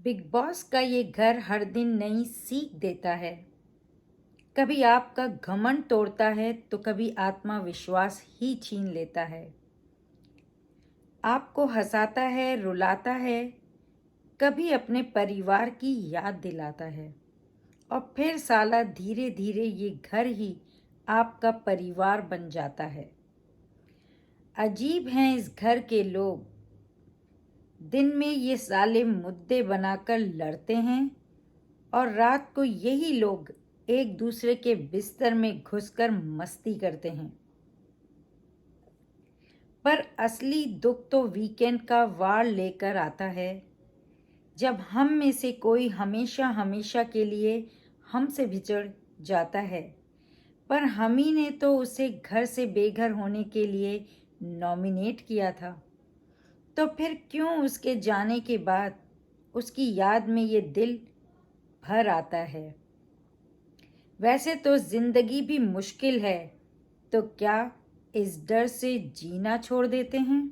Big boss का ये घर हर दिन नई सीख देता है। कभी आपका घमंड तोड़ता है तो कभी आत्मविश्वास ही छीन लेता है। आपको हंसाता है, रुलाता है, कभी अपने परिवार की याद दिलाता है और फिर साला धीरे धीरे ये घर ही आपका परिवार बन जाता है। अजीब हैं इस घर के लोग। दिन में ये साले मुद्दे बनाकर लड़ते हैं और रात को यही लोग एक दूसरे के बिस्तर में घुसकर मस्ती करते हैं। पर असली दुख तो वीकेंड का वार लेकर आता है, जब हम में से कोई हमेशा हमेशा के लिए हमसे बिछड़ जाता है। पर हम ही ने तो उसे घर से बेघर होने के लिए नॉमिनेट किया था, तो फिर क्यों उसके जाने के बाद उसकी याद में ये दिल भर आता है। वैसे तो जिंदगी भी मुश्किल है, तो क्या इस डर से जीना छोड़ देते हैं।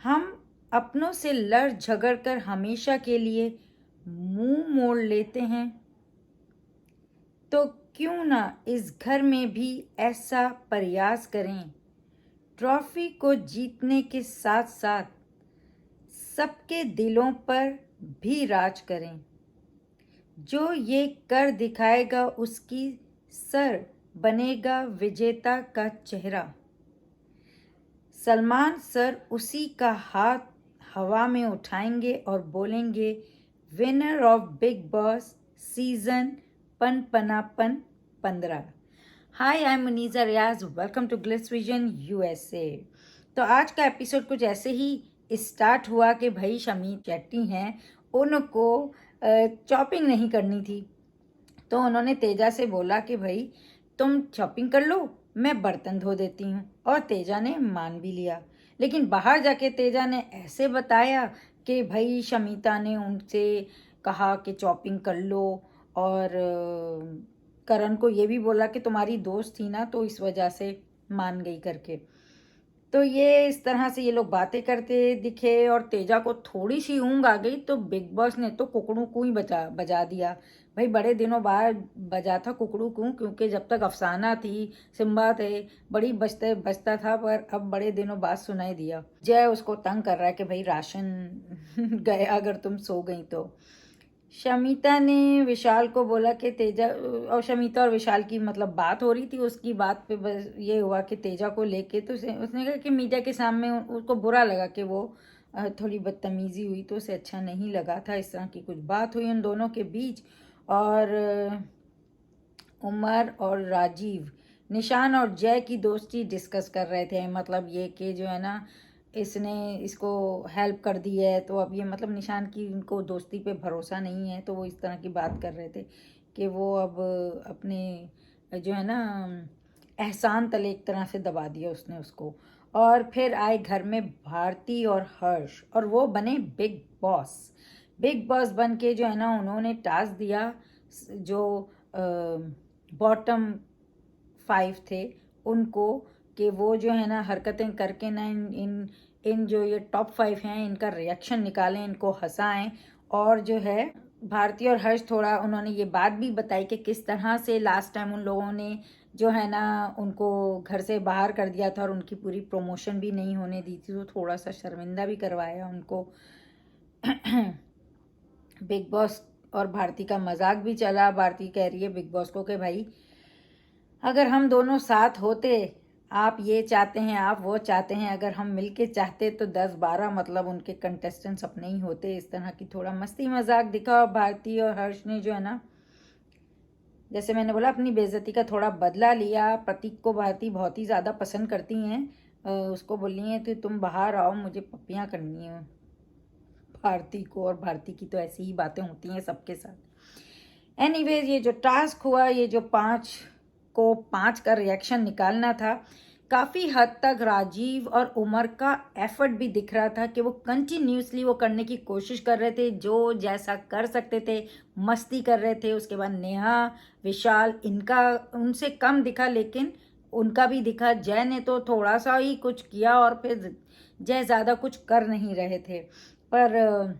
हम अपनों से लड़ झगड़ कर हमेशा के लिए मुंह मोड़ लेते हैं, तो क्यों ना इस घर में भी ऐसा प्रयास करें, ट्रॉफी को जीतने के साथ साथ सबके दिलों पर भी राज करें। जो ये कर दिखाएगा उसकी सर बनेगा विजेता का चेहरा। सलमान सर उसी का हाथ हवा में उठाएंगे और बोलेंगे, winner of Bigg Boss season पन पनापन 15। Hi, I am Munija Riyaz, welcome to Glitz vision USA. तो आज का एपिसोड कुछ ऐसे ही स्टार्ट हुआ कि भाई शमी शेट्टी हैं, उनको चॉपिंग नहीं करनी थी। तो उन्होंने तेजा से बोला कि भाई तुम शॉपिंग कर लो, मैं बर्तन धो देती हूँ। और तेजा ने मान भी लिया। लेकिन बाहर जाके तेजा ने ऐसे बताया कि भाई शमीता ने उनसे कहा कि शॉपिंग कर लो, और करण को ये भी बोला कि तुम्हारी दोस्त थी ना, तो इस वजह से मान गई करके। तो ये इस तरह से ये लोग बातें करते दिखे और तेजा को थोड़ी सी ऊँग आ गई, तो बिग बॉस ने तो कुकड़ू को ही बजा दिया। भाई बड़े दिनों बाद बजा था कुकड़ू को, क्योंकि जब तक अफसाना थी, सिम्बा थे, बड़ी बजते बजता था, पर अब बड़े दिनों बाद सुनाई दिया। जय उसको तंग कर रहा है कि भाई राशन गया अगर तुम सो गई तो। शमीता ने विशाल को बोला कि तेजा, और शमीता और विशाल की मतलब बात हो रही थी, उसकी बात पे बस ये हुआ कि तेजा को लेके, तो उसने कहा कि मीडिया के सामने उसको बुरा लगा कि वो थोड़ी बदतमीजी हुई, तो उसे अच्छा नहीं लगा था। इस तरह की कुछ बात हुई उन दोनों के बीच। और उमर और राजीव निशान और जय की दोस्ती डिस्कस कर रहे थे। मतलब ये कि जो है ना, इसने इसको हेल्प कर दी है, तो अब ये मतलब निशान की इनको दोस्ती पे भरोसा नहीं है, तो वो इस तरह की बात कर रहे थे कि वो अब अपने जो है ना एहसान तले एक तरह से दबा दिया उसने उसको। और फिर आए घर में भारती और हर्ष, और वो बने बिग बॉस। बिग बॉस बन के जो है ना, उन्होंने टास्क दिया जो बॉटम 5 थे उनको, कि वो जो है ना हरकतें करके ना इन इन इन जो ये टॉप 5 हैं इनका रिएक्शन निकालें, इनको हंसाएं। और जो है भारती और हर्ष, थोड़ा उन्होंने ये बात भी बताई कि किस तरह से लास्ट टाइम उन लोगों ने जो है ना उनको घर से बाहर कर दिया था और उनकी पूरी प्रमोशन भी नहीं होने दी थी, तो थोड़ा सा शर्मिंदा भी करवाया उनको। बिग बॉस और भारती का मजाक भी चला। भारती कह रही है बिग बॉस को कि भाई अगर हम दोनों साथ होते, आप ये चाहते हैं, आप वो चाहते हैं, अगर हम मिलके चाहते तो 10-12 मतलब उनके कंटेस्टेंट्स अपने ही होते। इस तरह की थोड़ा मस्ती मजाक दिखा। और भारती और हर्ष ने जो है ना, जैसे मैंने बोला, अपनी बेइज्जती का थोड़ा बदला लिया। प्रतीक को भारती बहुत ही ज़्यादा पसंद करती हैं। उसको बोली हैं कि तुम बाहर आओ, मुझे पप्पियाँ करनी है भारती को। और भारती की तो ऐसी ही बातें होती हैं सबके साथ। एनीवेज, ये जो टास्क हुआ, ये जो 5 को 5 का रिएक्शन निकालना था, काफ़ी हद तक राजीव और उमर का एफर्ट भी दिख रहा था कि वो कंटिन्यूसली वो करने की कोशिश कर रहे थे, जो जैसा कर सकते थे मस्ती कर रहे थे। उसके बाद नेहा, विशाल, इनका उनसे कम दिखा, लेकिन उनका भी दिखा। जय ने तो थोड़ा सा ही कुछ किया और फिर जय ज़्यादा कुछ कर नहीं रहे थे। पर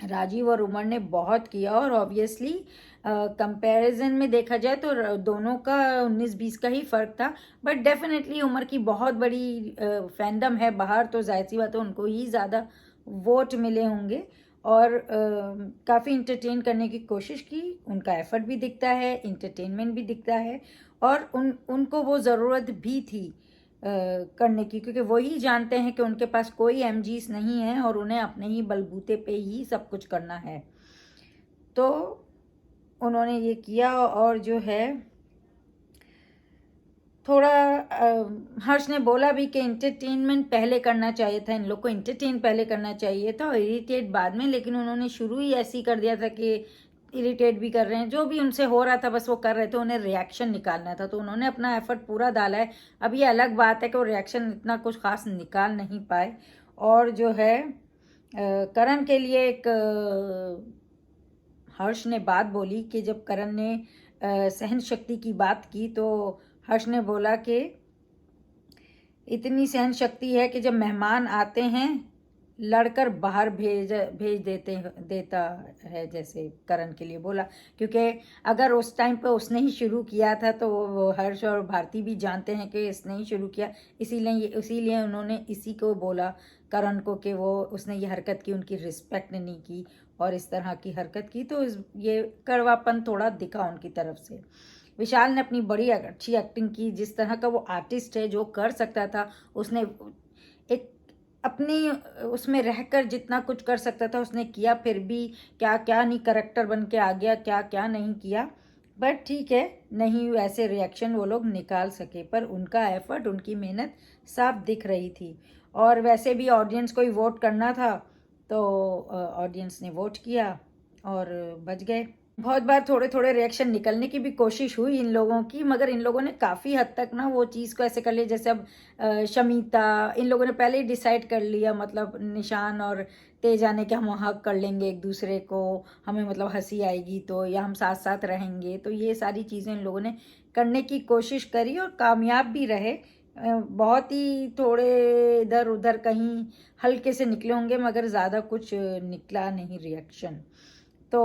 राजीव और उमर ने बहुत किया, और ऑब्वियसली कंपैरिजन में देखा जाए तो दोनों का 19-20 का ही फ़र्क था, बट डेफिनेटली उमर की बहुत बड़ी फैंडम है बाहर, तो जाहिर सी बात है उनको ही ज़्यादा वोट मिले होंगे। और काफ़ी इंटरटेन करने की कोशिश की, उनका एफर्ट भी दिखता है, इंटरटेनमेंट भी दिखता है, और उनको वो ज़रूरत भी थी करने की, क्योंकि वो ही जानते हैं कि उनके पास कोई एमजीज नहीं है और उन्हें अपने ही बलबूते पे ही सब कुछ करना है। तो उन्होंने ये किया, और जो है थोड़ा हर्ष ने बोला भी कि इंटरटेनमेंट पहले करना चाहिए था, इन लोग को इंटरटेन पहले करना चाहिए था और इरिटेट बाद में, लेकिन उन्होंने शुरू ही ऐसी कर दिया था कि इरिटेट भी कर रहे हैं, जो भी उनसे हो रहा था बस वो कर रहे थे, उन्हें रिएक्शन निकालना था, तो उन्होंने अपना एफर्ट पूरा डाला है। अब ये अलग बात है कि वो रिएक्शन इतना कुछ खास निकाल नहीं पाए। और जो है करण के लिए एक हर्ष ने बात बोली कि जब करण ने सहन शक्ति की बात की, तो हर्ष ने बोला कि इतनी सहन शक्ति है कि जब मेहमान आते हैं लड़कर बाहर भेज देता है, जैसे करण के लिए बोला, क्योंकि अगर उस टाइम पे उसने ही शुरू किया था तो वो हर्ष और भारती भी जानते हैं कि इसने ही शुरू किया, इसीलिए उन्होंने इसी को बोला करण को कि वो उसने ये हरकत की, उनकी रिस्पेक्ट नहीं की और इस तरह की हरकत की, तो ये कड़वापन थोड़ा दिखा उनकी तरफ से। विशाल ने अपनी बड़ी अच्छी एक्टिंग की, जिस तरह का वो आर्टिस्ट है जो कर सकता था, उसने एक अपनी उसमें रहकर जितना कुछ कर सकता था उसने किया, फिर भी क्या क्या नहीं करेक्टर बन के आ गया, क्या क्या नहीं किया, बट ठीक है, नहीं ऐसे रिएक्शन वो लोग निकाल सके, पर उनका एफर्ट, उनकी मेहनत साफ दिख रही थी। और वैसे भी ऑडियंस को ही वोट करना था, तो ऑडियंस ने वोट किया और बच गए। बहुत बार थोड़े थोड़े रिएक्शन निकलने की भी कोशिश हुई इन लोगों की, मगर इन लोगों ने काफ़ी हद तक ना वो चीज़ को ऐसे कर लिया, जैसे अब शमीता, इन लोगों ने पहले ही डिसाइड कर लिया, मतलब निशान और तेजा ने कि हम हक कर लेंगे एक दूसरे को, हमें मतलब हंसी आएगी तो, या हम साथ साथ रहेंगे, तो ये सारी चीज़ें इन लोगों ने करने की कोशिश करी और कामयाब भी रहे। बहुत ही थोड़े इधर उधर कहीं हल्के से निकले होंगे, मगर ज़्यादा कुछ निकला नहीं रिएक्शन। तो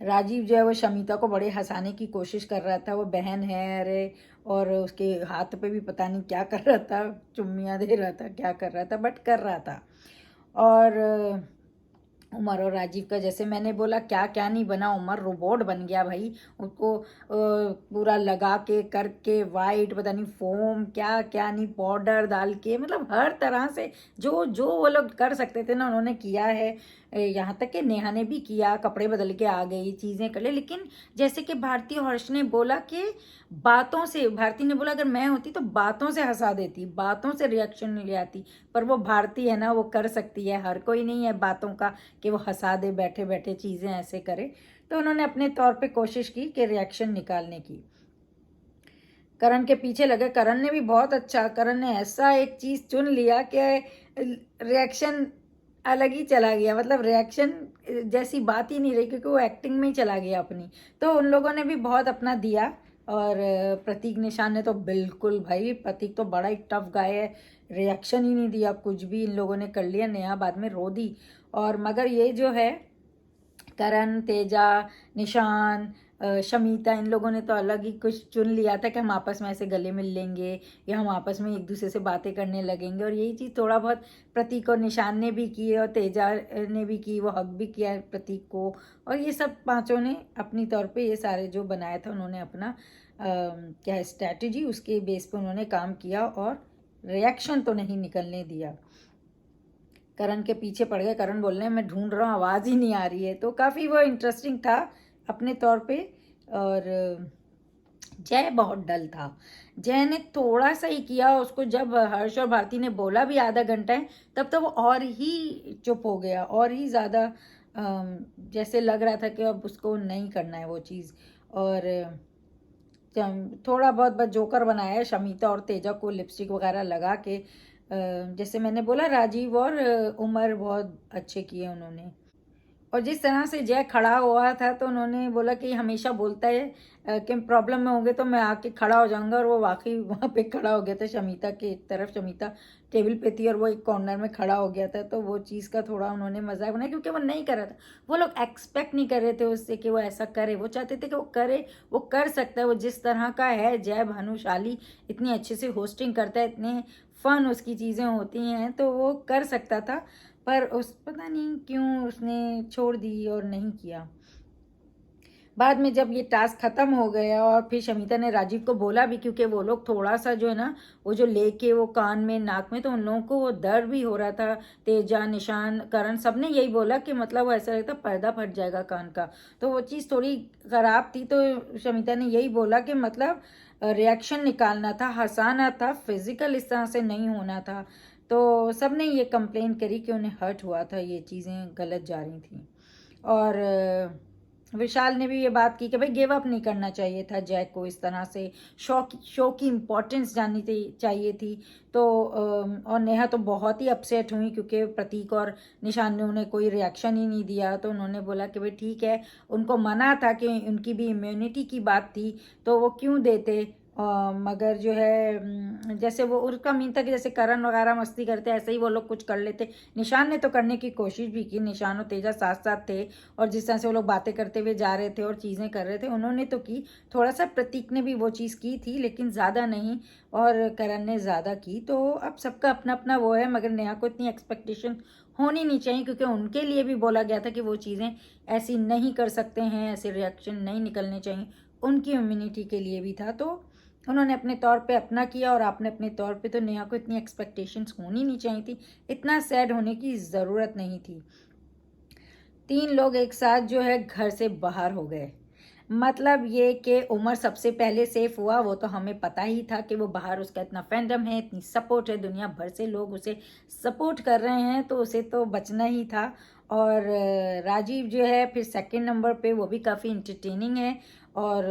राजीव जो है वो शमीता को बड़े हंसाने की कोशिश कर रहा था, वो बहन है अरे, और उसके हाथ पे भी पता नहीं क्या कर रहा था, चुम्मियाँ दे रहा था, क्या कर रहा था, बट कर रहा था। और उमर और राजीव का जैसे मैंने बोला क्या क्या नहीं बना, उमर रोबोट बन गया भाई, उसको पूरा लगा के करके वाइट पता नहीं फोम क्या क्या नहीं पाउडर डाल के, मतलब हर तरह से जो जो वो लोग कर सकते थे ना उन्होंने किया है। यहाँ तक कि नेहा ने भी किया, कपड़े बदल के आ गई, चीज़ें कर ले, लेकिन जैसे कि भारती हर्ष ने बोला कि बातों से, भारती ने बोला अगर मैं होती तो बातों से हंसा देती, बातों से रिएक्शन ले आती, पर वो भारती है ना, वो कर सकती है, हर कोई नहीं है बातों का कि वो हंसा दे बैठे बैठे, चीज़ें ऐसे करे, तो उन्होंने अपने तौर पे कोशिश की कि रिएक्शन निकालने की। करण के पीछे लगे, करण ने भी बहुत अच्छा, करण ने ऐसा एक चीज़ चुन लिया कि रिएक्शन अलग ही चला गया, मतलब रिएक्शन जैसी बात ही नहीं रही, क्योंकि वो एक्टिंग में ही चला गया अपनी, तो उन लोगों ने भी बहुत अपना दिया। और प्रतीक निशान ने तो बिल्कुल भाई, प्रतीक तो बड़ा ही टफ गाय है, रिएक्शन ही नहीं दिया, कुछ भी इन लोगों ने कर लिया, नेहा बाद में रो दी। और मगर ये जो है करण, तेजा, निशान, शमीता, इन लोगों ने तो अलग ही कुछ चुन लिया था कि हम आपस में ऐसे गले मिल लेंगे या हम आपस में एक दूसरे से बातें करने लगेंगे, और यही चीज़ थोड़ा बहुत प्रतीक और निशान ने भी की और तेजा ने भी की, वो हक भी किया प्रतीक को, और ये सब पांचों ने अपनी तौर पे ये सारे जो बनाया था उन्होंने अपना क्या स्ट्रैटेजी, उसके बेस पे उन्होंने काम किया और रिएक्शन तो नहीं निकलने दिया। करण के पीछे पड़ गए, करण बोलने मैं ढूंढ रहा हूँ आवाज़ ही नहीं आ रही है, तो काफ़ी वो इंटरेस्टिंग था अपने तौर पे। और जय बहुत डल था, जय ने थोड़ा सा ही किया, उसको जब हर्ष और भारती ने बोला भी आधा घंटा है, तब तो वो और ही चुप हो गया, और ही ज़्यादा जैसे लग रहा था कि अब उसको नहीं करना है वो चीज़। और थोड़ा बहुत बस जोकर बनाया है शमीता और तेजा को लिपस्टिक वगैरह लगा के, जैसे मैंने बोला राजीव और उमर बहुत अच्छे किए उन्होंने। और जिस तरह से जय खड़ा हुआ था तो उन्होंने बोला कि हमेशा बोलता है कि प्रॉब्लम में होंगे तो मैं आके खड़ा हो जाऊंगा, और वो वाकई वहाँ पे खड़ा हो गया था शमीता के एक तरफ। शमीता टेबल पे थी और वो एक कॉर्नर में खड़ा हो गया था, तो वो चीज़ का थोड़ा उन्होंने मजाक बनाया क्योंकि वो नहीं कर रहा था। वो लोग एक्सपेक्ट नहीं कर रहे थे उससे कि वो ऐसा करे, वो चाहते थे कि वो करे, वो कर सकता है, वो जिस तरह का है जय भानुशाली, इतनी अच्छे से होस्टिंग करता है, इतने फन उसकी चीज़ें होती हैं, तो वो कर सकता था। पर उस पता नहीं क्यों उसने छोड़ दी और नहीं किया। बाद में जब ये टास्क खत्म हो गया और फिर शमिता ने राजीव को बोला भी, क्योंकि वो लोग थोड़ा सा जो है ना, वो जो लेके वो कान में नाक में, तो उन लोगों को वो दर्द भी हो रहा था। तेजा, निशान, करण, सबने यही बोला कि मतलब वो ऐसा लगता पर्दा फट जाएगा कान का, तो वो चीज़ थोड़ी खराब थी। तो शमिता ने यही बोला कि मतलब रिएक्शन निकालना था, हंसाना था, फिजिकल इस तरह से नहीं होना था। तो सबने ये कंप्लेन करी कि उन्हें हर्ट हुआ था, ये चीज़ें गलत जा रही थी। और विशाल ने भी ये बात की कि भाई गिव अप नहीं करना चाहिए था जय को, इस तरह से शो की इम्पोर्टेंस जाननी चाहिए थी। तो और नेहा तो बहुत ही अपसेट हुई क्योंकि प्रतीक और निशान ने उन्हें कोई रिएक्शन ही नहीं दिया। तो उन्होंने बोला कि भाई ठीक है, उनको मना था कि उनकी भी इम्यूनिटी की बात थी तो वो क्यों देते। मगर जो है जैसे वो उसका मीन था कि जैसे करण वगैरह मस्ती करते ऐसे ही वो लोग कुछ कर लेते। निशान ने तो करने की कोशिश भी की, निशान और तेजा साथ साथ थे, और जिस तरह से वो लोग बातें करते हुए जा रहे थे और चीज़ें कर रहे थे उन्होंने तो की। थोड़ा सा प्रतीक ने भी वो चीज़ की थी लेकिन ज़्यादा नहीं, और करण ने ज़्यादा की। तो अब सबका अपना अपना वो है, मगर नेहा को इतनी एक्सपेक्टेशन होनी नहीं चाहिए क्योंकि उनके लिए भी बोला गया था कि वो चीज़ें ऐसी नहीं कर सकते हैं, ऐसे रिएक्शन नहीं निकलने चाहिए, उनकी इम्यूनिटी के लिए भी था। तो उन्होंने अपने तौर पे अपना किया और आपने अपने तौर पे। तो नेहा को इतनी एक्सपेक्टेशंस होनी नहीं चाहिए थी, इतना सैड होने की ज़रूरत नहीं थी। 3 लोग एक साथ जो है घर से बाहर हो गए, मतलब ये कि उमर सबसे पहले सेफ हुआ। वो तो हमें पता ही था कि वो बाहर, उसका इतना फैंडम है, इतनी सपोर्ट है, दुनिया भर से लोग उसे सपोर्ट कर रहे हैं, तो उसे तो बचना ही था। और राजीव जो है फिर सेकंड नंबर पे, वो भी काफ़ी इंटरटेनिंग है। और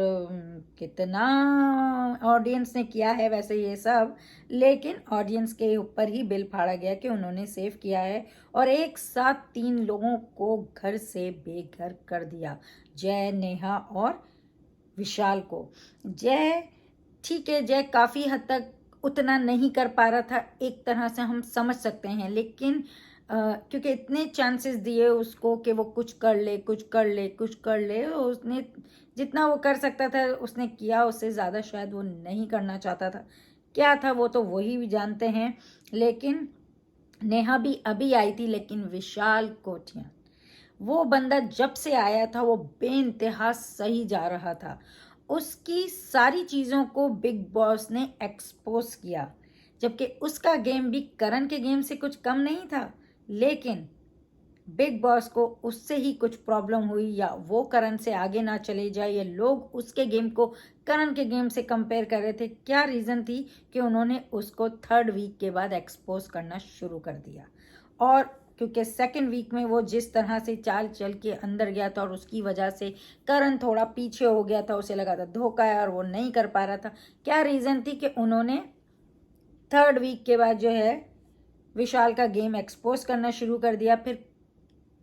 कितना ऑडियंस ने किया है वैसे ये सब, लेकिन ऑडियंस के ऊपर ही बिल फाड़ा गया कि उन्होंने सेव किया है और एक साथ 3 लोगों को घर से बेघर कर दिया, जय, नेहा और विशाल को। जय ठीक है, जय काफ़ी हद तक उतना नहीं कर पा रहा था, एक तरह से हम समझ सकते हैं, लेकिन क्योंकि इतने चांसेस दिए उसको कि वो कुछ कर ले, कुछ कर ले, कुछ कर ले, उसने जितना वो कर सकता था उसने किया, उससे ज़्यादा शायद वो नहीं करना चाहता था। क्या था वो तो वही भी जानते हैं। लेकिन नेहा भी अभी आई थी, लेकिन विशाल कोठिया, वो बंदा जब से आया था वो बेइंतहा सही जा रहा था। उसकी सारी चीज़ों को बिग बॉस ने एक्सपोज किया, जबकि उसका गेम भी करण के गेम से कुछ कम नहीं था। लेकिन बिग बॉस को उससे ही कुछ प्रॉब्लम हुई, या वो करण से आगे ना चले जाए, या लोग उसके गेम को करण के गेम से कंपेयर कर रहे थे। क्या रीज़न थी कि उन्होंने उसको थर्ड वीक के बाद एक्सपोज करना शुरू कर दिया। और क्योंकि सेकंड वीक में वो जिस तरह से चाल चल के अंदर गया था और उसकी वजह से करण थोड़ा पीछे हो गया था, उसे लगा था धोखा है और वो नहीं कर पा रहा था। क्या रीज़न थी कि उन्होंने थर्ड वीक के बाद जो है विशाल का गेम एक्सपोज करना शुरू कर दिया। फिर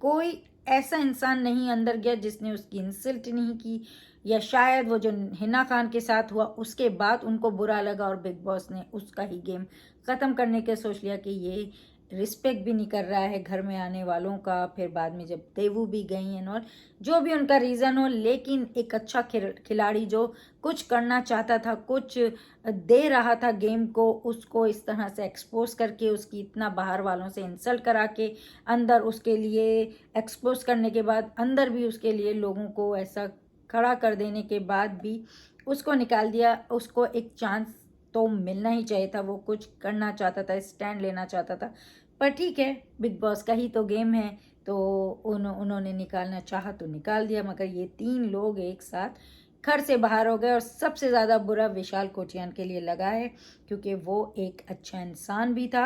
कोई ऐसा इंसान नहीं अंदर गया जिसने उसकी इंसल्ट नहीं की, या शायद वो जो हिना खान के साथ हुआ उसके बाद उनको बुरा लगा और बिग बॉस ने उसका ही गेम ख़त्म करने के सोच लिया कि ये रिस्पेक्ट भी नहीं कर रहा है घर में आने वालों का। फिर बाद में जब देवू भी गई एंड और जो भी उनका रीज़न हो, लेकिन एक अच्छा खिलाड़ी जो कुछ करना चाहता था, कुछ दे रहा था गेम को, उसको इस तरह से एक्सपोज करके, उसकी इतना बाहर वालों से इंसल्ट करा के, अंदर उसके लिए एक्सपोज करने के बाद अंदर भी उसके लिए लोगों को ऐसा खड़ा कर देने के बाद भी उसको निकाल दिया। उसको एक चांस तो मिलना ही चाहिए था, वो कुछ करना चाहता था, स्टैंड लेना चाहता था। पर ठीक है, बिग बॉस का ही तो गेम है, तो उन्होंने निकालना चाहा तो निकाल दिया। मगर ये 3 लोग एक साथ घर से बाहर हो गए, और सबसे ज़्यादा बुरा विशाल कोटियान के लिए लगा है क्योंकि वो एक अच्छा इंसान भी था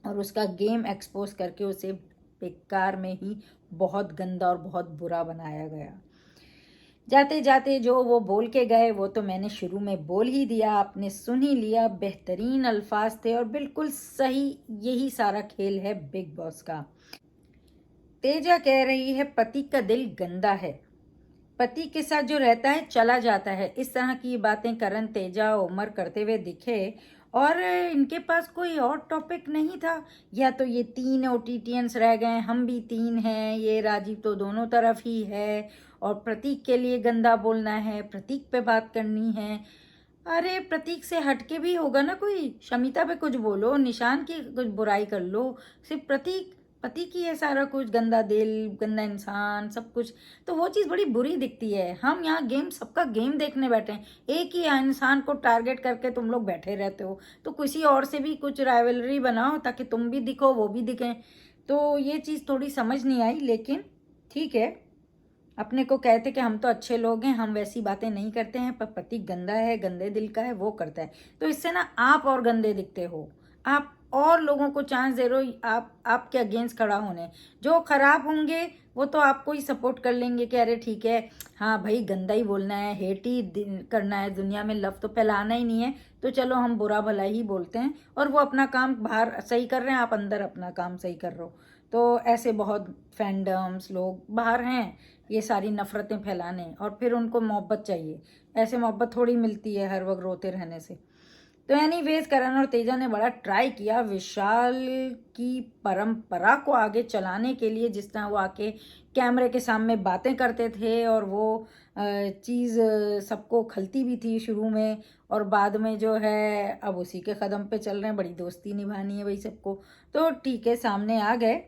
और उसका गेम एक्सपोज करके उसे बेकार में ही बहुत गंदा और बहुत बुरा बनाया गया। जाते जाते जो वो बोल के गए वो तो मैंने शुरू में बोल ही दिया, आपने सुन ही लिया, बेहतरीन अल्फाज थे और बिल्कुल सही। यही सारा खेल है बिग बॉस का। तेजा कह रही है पति का दिल गंदा है, पति के साथ जो रहता है चला जाता है। इस तरह की बातें करण, तेजा, उमर करते हुए दिखे और इनके पास कोई और टॉपिक नहीं था। या तो ये 3 ओटीटियंस रह गए, हम भी 3 हैं, ये राजीव तो दोनों तरफ ही है और प्रतीक के लिए गंदा बोलना है, प्रतीक पे बात करनी है। अरे प्रतीक से हटके भी होगा ना कोई, शमिता पे कुछ बोलो, निशान की कुछ बुराई कर लो, सिर्फ प्रतीक पति की है सारा कुछ, गंदा दिल, गंदा इंसान, सब कुछ। तो वो चीज़ बड़ी बुरी दिखती है। हम यहाँ गेम, सबका गेम देखने बैठे हैं, एक ही इंसान को टारगेट करके तुम लोग बैठे रहते हो। तो किसी और से भी कुछ राइवलरी बनाओ ताकि तुम भी दिखो, वो भी दिखें। तो ये चीज़ थोड़ी समझ नहीं आई, लेकिन ठीक है। अपने को कहते कि हम तो अच्छे लोग हैं, हम वैसी बातें नहीं करते हैं, पर पति गंदा है, गंदे दिल का है, वो करता है। तो इससे ना आप और गंदे दिखते हो, आप और लोगों को चांस दे रहे हो आपके अगेंस्ट खड़ा होने। जो खराब होंगे वो तो आपको ही सपोर्ट कर लेंगे कि अरे ठीक है, हाँ भाई गंदा ही बोलना है, हेट ही करना है, दुनिया में लव तो फैलाना ही नहीं है, तो चलो हम बुरा भला ही बोलते हैं। और वो अपना काम बाहर सही कर रहे हैं, आप अंदर अपना काम सही कर रहे हो। तो ऐसे बहुत फैंडम्स लोग बाहर हैं ये सारी नफ़रतें फैलाने, और फिर उनको मोहब्बत चाहिए। ऐसे मोहब्बत थोड़ी मिलती है हर वक्त रोते रहने से। तो एनीवेज करण और तेजा ने बड़ा ट्राई किया विशाल की परंपरा को आगे चलाने के लिए, जिस तरह वो आके कैमरे के सामने बातें करते थे और वो चीज़ सबको खलती भी थी शुरू में, और बाद में जो है अब उसी के कदम पे चल रहे हैं, बड़ी दोस्ती निभानी है भाई सबको। तो ठीक है, सामने आ गए,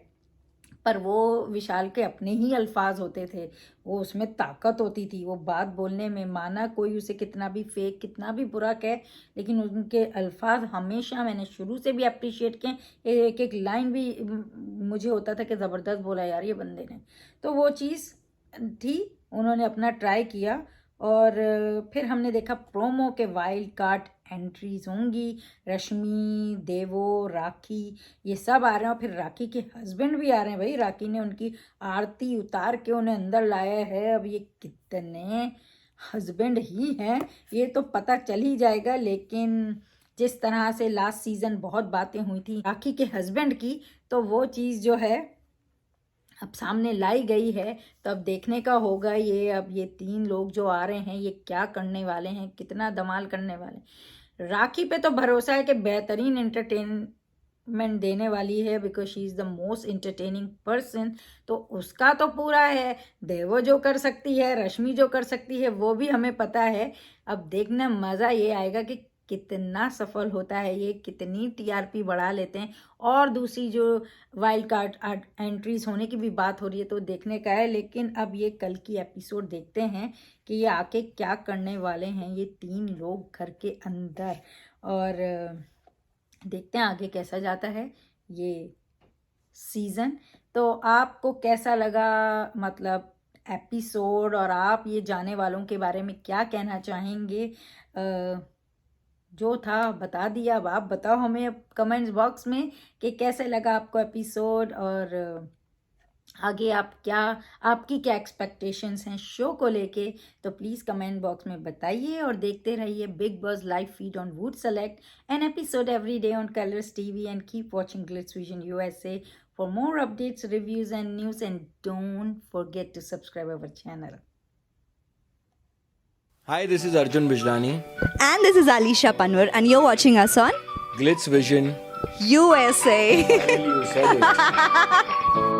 पर वो विशाल के अपने ही अल्फाज होते थे, वो उसमें ताकत होती थी, वो बात बोलने में। माना कोई उसे कितना भी फेक, कितना भी बुरा कहे, लेकिन उनके अल्फाज हमेशा मैंने शुरू से भी अप्रिशिएट किए। एक एक लाइन भी मुझे होता था कि ज़बरदस्त बोला यार ये बंदे ने। तो वो चीज़ थी, उन्होंने अपना ट्राई किया। और फिर हमने देखा प्रोमो के वाइल्ड कार्ड एंट्रीज होंगी, रश्मि, देवो, राखी, ये सब आ रहे हैं। और फिर राखी के हस्बैंड भी आ रहे हैं भाई, राखी ने उनकी आरती उतार के उन्हें अंदर लाया है। अब ये कितने हस्बैंड ही हैं ये तो पता चल ही जाएगा, लेकिन जिस तरह से लास्ट सीजन बहुत बातें हुई थी राखी के हस्बैंड की, तो वो चीज़ जो है अब सामने लाई गई है। तो अब देखने का होगा ये, अब ये 3 लोग जो आ रहे हैं ये क्या करने वाले हैं, कितना धमाल करने वाले हैं। राखी पे तो भरोसा है कि बेहतरीन एंटरटेनमेंट देने वाली है, because she is the most entertaining person. तो उसका तो पूरा है, देवो जो कर सकती है, रश्मि जो कर सकती है, वो भी हमें पता है। अब देखना मज़ा ये आएगा कि कितना सफल होता है ये, कितनी टीआरपी बढ़ा लेते हैं। और दूसरी जो वाइल्ड कार्ड एंट्रीज होने की भी बात हो रही है, तो देखने का है। लेकिन अब ये कल की एपिसोड देखते हैं कि ये आके क्या करने वाले हैं ये 3 लोग घर के अंदर, और देखते हैं आगे कैसा जाता है ये सीज़न। तो आपको कैसा लगा मतलब एपिसोड, और आप ये जाने वालों के बारे में क्या कहना चाहेंगे? जो था बता दिया, अब आप बताओ हमें अब कमेंट्स बॉक्स में कि कैसे लगा आपको एपिसोड, और आगे आप क्या, आपकी क्या एक्सपेक्टेशंस हैं शो को लेके। तो प्लीज़ कमेंट बॉक्स में बताइए, और देखते रहिए big boss live feed on would select an episode every day on Colors TV, and keep watching Glitz vision USA for more updates, reviews and news, and don't forget to subscribe our channel. Hi, this is Arjun Bijlani. And this is Alisha Panwar, and you're watching us on Glitz Vision. USA. Finally, you said it.